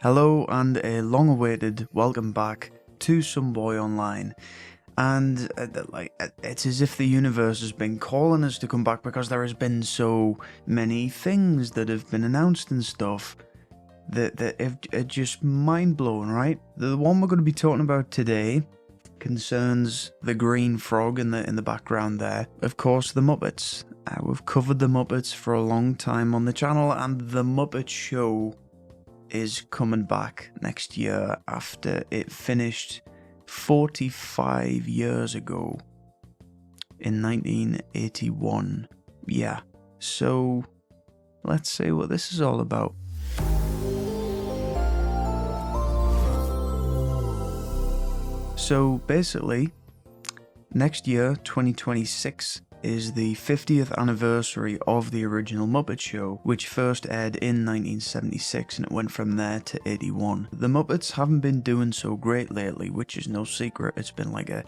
Hello and a long-awaited welcome back to Some Boy Online. And it's as if the universe has been calling us to come back because there has been so many things that have been announced and stuff that are just mind-blowing, right? The one we're going to be talking about today concerns the green frog in the background there. Of course, the Muppets. We've covered the Muppets for a long time on the channel, and the Muppet Show is coming back next year after it finished 45 years ago in 1981. Yeah, so let's see what this is all about. So basically, next year, 2026, is the 50th anniversary of the original Muppet Show, which first aired in 1976 and it went from there to 81. The Muppets haven't been doing so great lately, which is no secret. It's been like a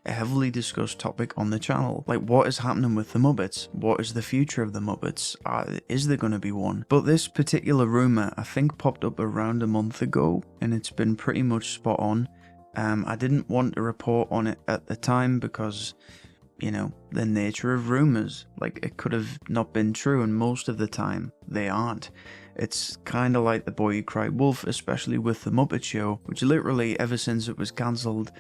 heavily discussed topic on the channel. Like, what is happening with the Muppets? What is the future of the Muppets? Is there going to be one? But this particular rumour, I think, popped up around a month ago, and it's been pretty much spot on. I didn't want to report on it at the time because, you know, the nature of rumours. Like, it could have not been true, and most of the time they aren't. It's kind of like The Boy Who Cried Wolf, especially with the Muppet Show, which literally ever since it was cancelled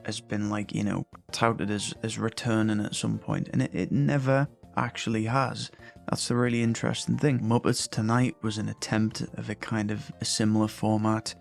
has been, like, you know, touted as returning at some point, and it never actually has. That's the really interesting thing. Muppets Tonight was an attempt of a similar format.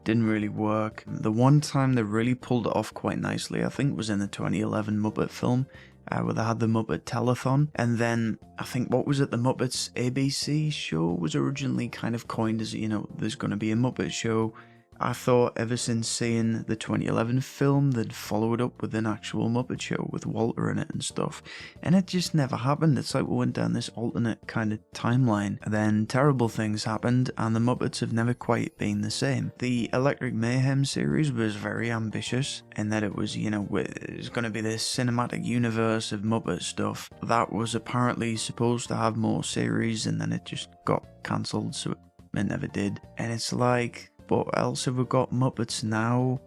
Didn't really work. The one time they really pulled it off quite nicely, I think, was in the 2011 Muppet film, where they had the Muppet Telethon. And then, I think, what was it, the Muppets ABC show was originally kind of coined as, you know, there's going to be a Muppet Show. I thought ever since seeing the 2011 film, they'd follow it up with an actual Muppet Show with Walter in it and stuff. And it just never happened. It's like we went down this alternate kind of timeline. Then terrible things happened, and the Muppets have never quite been the same. The Electric Mayhem series was very ambitious in that it was, you know, it was going to be this cinematic universe of Muppet stuff. That was apparently supposed to have more series, and then it just got cancelled, so it never did. And it's like, what else have we got? Muppets Now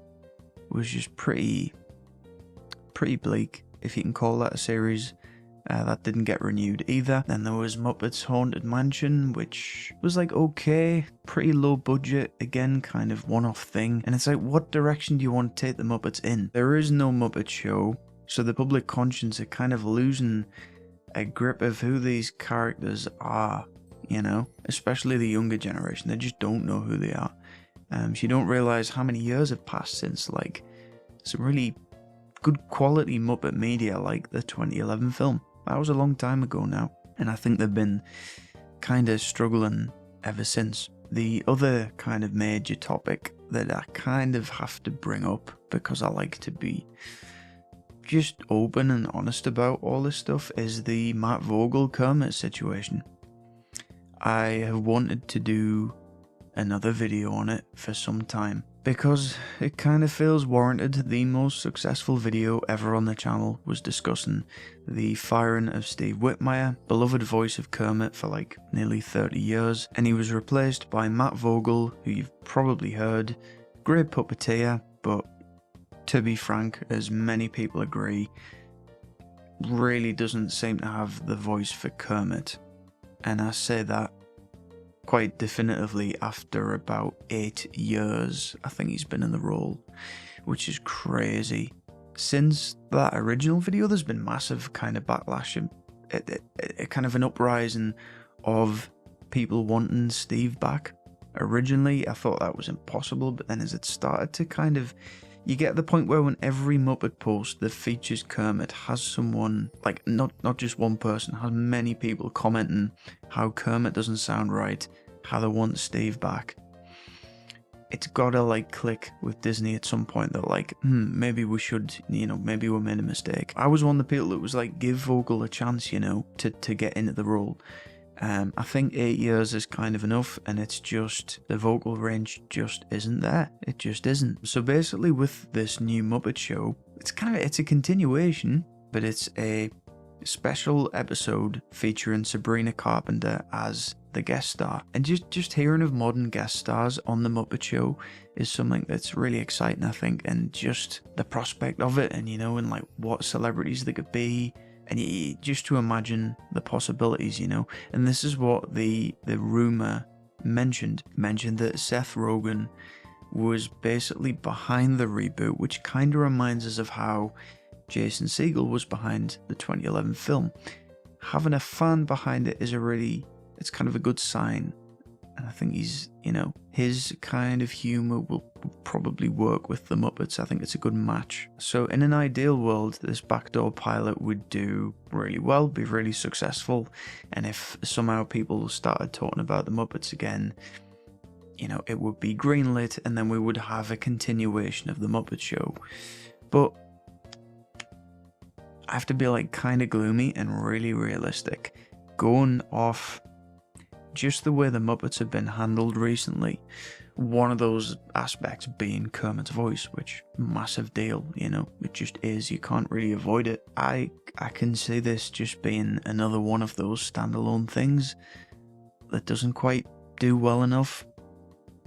was just pretty bleak, if you can call that a series. That didn't get renewed either. Then there was Muppets Haunted Mansion, which was like okay, pretty low budget, again kind of one-off thing. And it's like, what direction do you want to take the Muppets in? There is no Muppet Show, so the public conscience are kind of losing a grip of who these characters are, you know? Especially the younger generation, they just don't know who they are. So you don't realise how many years have passed since, like, some really good quality Muppet media like the 2011 film. That was a long time ago now, and I think they've been kind of struggling ever since. The other kind of major topic that I kind of have to bring up, because I like to be just open and honest about all this stuff, is the Matt Vogel Kermit situation. I have wanted to do another video on it for some time because it kind of feels warranted. The most successful video ever on the channel was discussing the firing of Steve Whitmire, beloved voice of Kermit for like nearly 30 years, and he was replaced by Matt Vogel, who you've probably heard, great puppeteer, but to be frank, as many people agree, really doesn't seem to have the voice for Kermit. And I say that quite definitively after about 8 years I think he's been in the role, which is crazy. Since that original video, there's been massive kind of backlash and kind of an uprising of people wanting Steve back. Originally, I thought that was impossible, but then as it started to kind of, you get to the point where when every Muppet post that features Kermit has someone, like not just one person, has many people commenting how Kermit doesn't sound right, how they want Steve back. It's gotta like click with Disney at some point that like, maybe we should, you know, maybe we made a mistake. I was one of the people that was like, give Vogel a chance, you know, to get into the role. I think 8 years is kind of enough, and it's just, the vocal range just isn't there. It just isn't. So basically with this new Muppet Show, it's a continuation, but it's a special episode featuring Sabrina Carpenter as the guest star. And just hearing of modern guest stars on the Muppet Show is something that's really exciting, I think, and just the prospect of it, and and like what celebrities they could be, and just to imagine the possibilities, And this is what the rumor mentioned that Seth Rogen was basically behind the reboot, which kind of reminds us of how Jason Segel was behind the 2011 film. Having a fan behind it is it's kind of a good sign. And I think his kind of humor will probably work with the Muppets. I think it's a good match. So in an ideal world, this backdoor pilot would do really well, be really successful. And if somehow people started talking about the Muppets again, it would be greenlit, and then we would have a continuation of the Muppet Show. But I have to be like kind of gloomy and really realistic. Going off just the way the Muppets have been handled recently, one of those aspects being Kermit's voice, which massive deal, it just is. You can't really avoid it. I can see this just being another one of those standalone things that doesn't quite do well enough,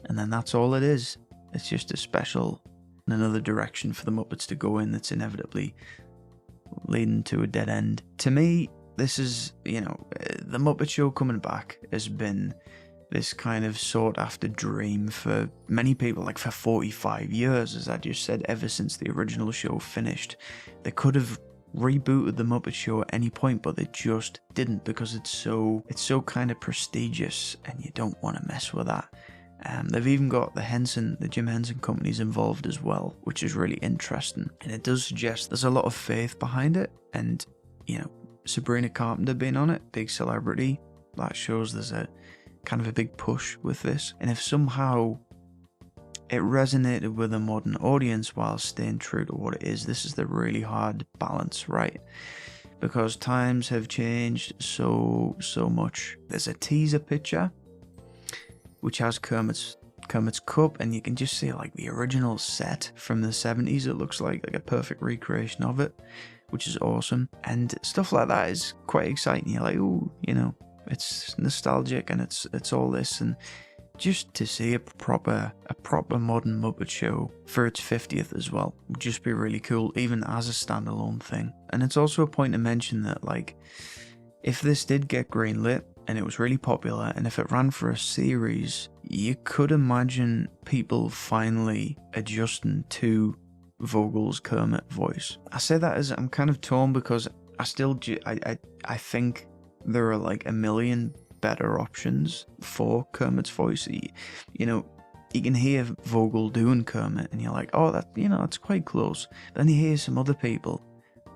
and then that's all it is. It's just a special, another direction for the Muppets to go in that's inevitably leading to a dead end. To me, this is, the Muppet Show coming back has been this kind of sought after dream for many people, like for 45 years, as I just said, ever since the original show finished. They could have rebooted the Muppet Show at any point, but they just didn't, because it's so kind of prestigious, and you don't want to mess with that. They've even got the Jim Henson companies involved as well, which is really interesting. And it does suggest there's a lot of faith behind it. And, Sabrina Carpenter being on it, big celebrity, that shows there's a kind of a big push with this. And if somehow it resonated with a modern audience while staying true to what it is, this is the really hard balance, right? Because times have changed so much. There's a teaser picture which has Kermit's cup, and you can just see like the original set from the 70s. It looks like a perfect recreation of it, which is awesome. And stuff like that is quite exciting. You're like, ooh, it's nostalgic, and it's all this. And just to see a proper modern Muppet Show for its 50th as well would just be really cool, even as a standalone thing. And it's also a point to mention that, like, if this did get greenlit and it was really popular, and if it ran for a series, you could imagine people finally adjusting to Vogel's Kermit voice. I say that as I'm kind of torn, because I think there are like a million better options for Kermit's voice. You can hear Vogel doing Kermit, and you're like, oh, that's quite close. Then you hear some other people,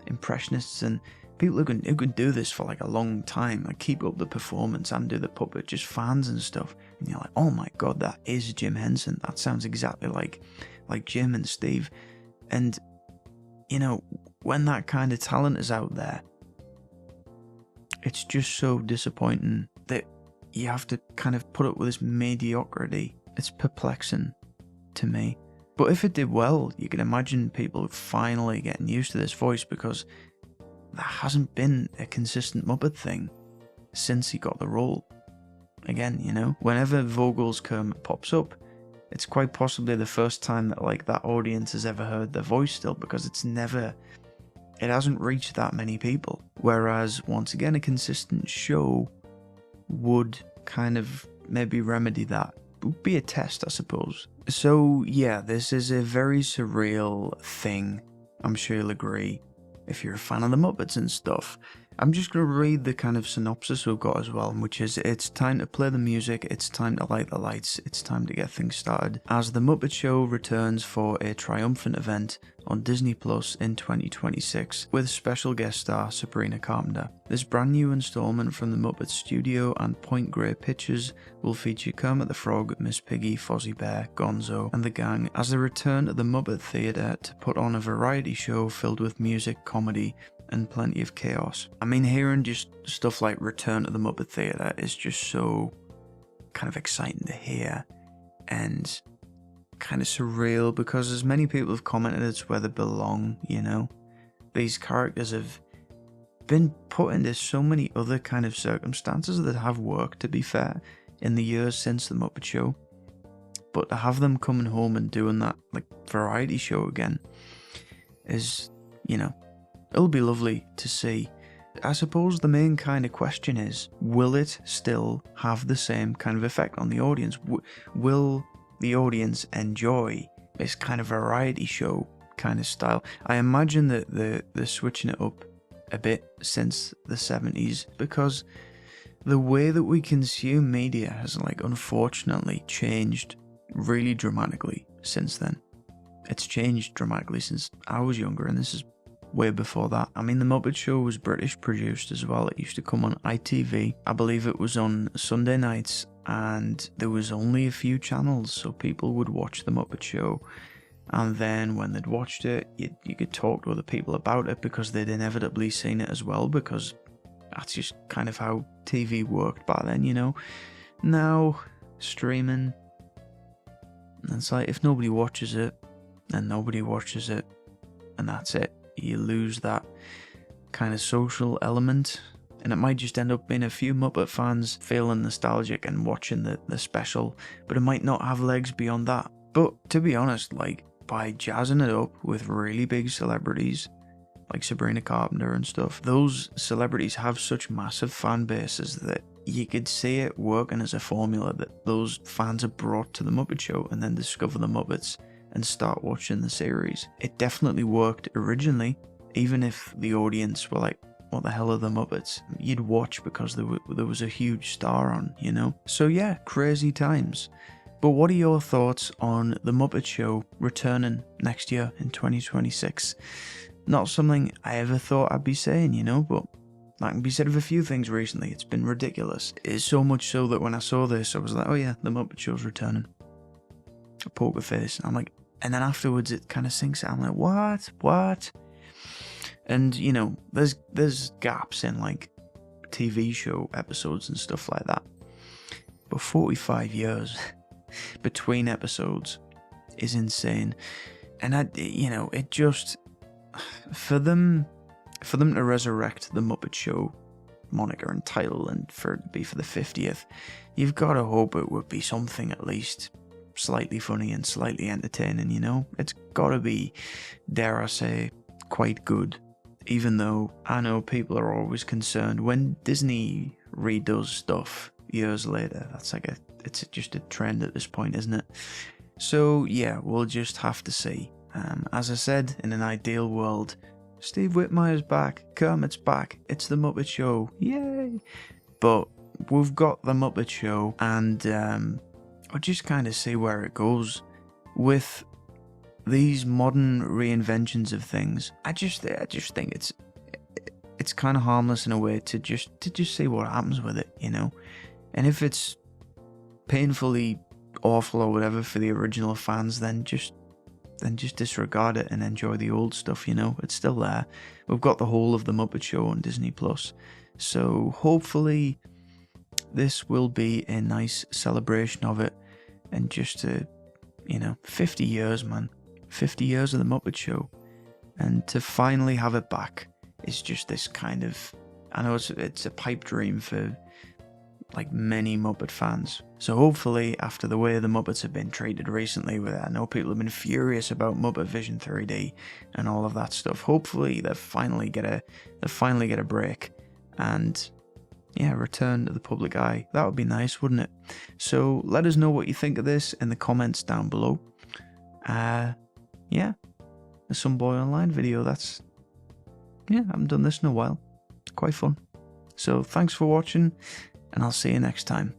impressionists and people who can do this for like a long time, like keep up the performance and do the puppet, just fans and stuff. And you're like, oh my god, that is Jim Henson. That sounds exactly like Jim and Steve. And when that kind of talent is out there, it's just so disappointing that you have to kind of put up with this mediocrity. It's perplexing to me. But if it did well, you can imagine people finally getting used to this voice, because there hasn't been a consistent Muppet thing since he got the role. Again, whenever Vogel's Kermit pops up, it's quite possibly the first time that that audience has ever heard their voice still, because it hasn't reached that many people. Whereas, once again, a consistent show would kind of maybe remedy that. It would be a test, I suppose. So yeah, this is a very surreal thing. I'm sure you'll agree if you're a fan of the Muppets and stuff. I'm just going to read the kind of synopsis we've got as well, which is, it's time to play the music, it's time to light the lights, it's time to get things started, as the Muppet Show returns for a triumphant event on Disney Plus in 2026, with special guest star Sabrina Carpenter. This brand new installment from the Muppet Studio and Point Grey Pictures will feature Kermit the Frog, Miss Piggy, Fozzie Bear, Gonzo, and the gang as they return to the Muppet Theatre to put on a variety show filled with music, comedy, and plenty of chaos. I mean, hearing just stuff like Return to the Muppet Theatre is just so kind of exciting to hear, and kind of surreal, because as many people have commented, it's where they belong, These characters have been put into so many other kind of circumstances that have worked, to be fair, in the years since the Muppet Show. But to have them coming home and doing that like variety show again is, you know, it'll be lovely to see. I suppose the main kind of question is, will it still have the same kind of effect on the audience? Will the audience enjoy this kind of variety show kind of style? I imagine that they're switching it up a bit since the 70s, because the way that we consume media has, like, unfortunately changed really dramatically since then. It's changed dramatically since I was younger, and this is way before that. I mean, the Muppet Show was British produced as well. It used to come on ITV. I believe it was on Sunday nights, and there was only a few channels, so people would watch the Muppet Show, and then when they'd watched it, you could talk to other people about it because they'd inevitably seen it as well, because that's just kind of how TV worked back then, you know. Now, streaming, it's like, if nobody watches it, then nobody watches it, and that's it. You lose that kind of social element, and it might just end up being a few Muppet fans feeling nostalgic and watching the special, but it might not have legs beyond that. But to be honest, like, by jazzing it up with really big celebrities like Sabrina Carpenter and stuff, those celebrities have such massive fan bases that you could see it working as a formula, that those fans are brought to the Muppet Show and then discover the Muppets and start watching the series. It definitely worked originally, even if the audience were like, what the hell are the Muppets? You'd watch because there was a huge star on, you know? So yeah, crazy times. But what are your thoughts on the Muppet Show returning next year in 2026? Not something I ever thought I'd be saying, you know, but that can be said of a few things recently. It's been ridiculous. It's so much so that when I saw this, I was like, oh yeah, the Muppet Show's returning. A poker face. I'm like, and then afterwards it kind of sinks out. I'm like, what? And, you know, there's gaps in, like, TV show episodes and stuff like that. But 45 years between episodes is insane. And it just, for them to resurrect the Muppet Show moniker and title, and for it to be for the 50th, you've got to hope it would be something at least slightly funny and slightly entertaining, you know? It's got to be, dare I say, quite good. Even though I know people are always concerned when Disney redoes stuff years later. That's like it's just a trend at this point, isn't it? So yeah, we'll just have to see. As I said, in an ideal world, Steve Whitmire's back, Kermit's back, it's the Muppet Show, yay! But we've got the Muppet Show, and I'll just kind of see where it goes with these modern reinventions of things. I just think it's kind of harmless in a way to just see what happens with it, you know. And if it's painfully awful or whatever for the original fans, then just disregard it and enjoy the old stuff, you know. It's still there. We've got the whole of the Muppet Show on Disney Plus, so hopefully this will be a nice celebration of it. And just to, 50 years, man. 50 years of the Muppet Show, and to finally have it back is just this kind of, I know it's a pipe dream for like many Muppet fans. So hopefully, after the way the Muppets have been treated recently, where I know people have been furious about Muppet Vision 3D and all of that stuff, hopefully they finally get a break and return to the public eye. That would be nice, wouldn't it? So let us know what you think of this in the comments down below. The Some Boy Online video, I haven't done this in a while. Quite fun. So thanks for watching, and I'll see you next time.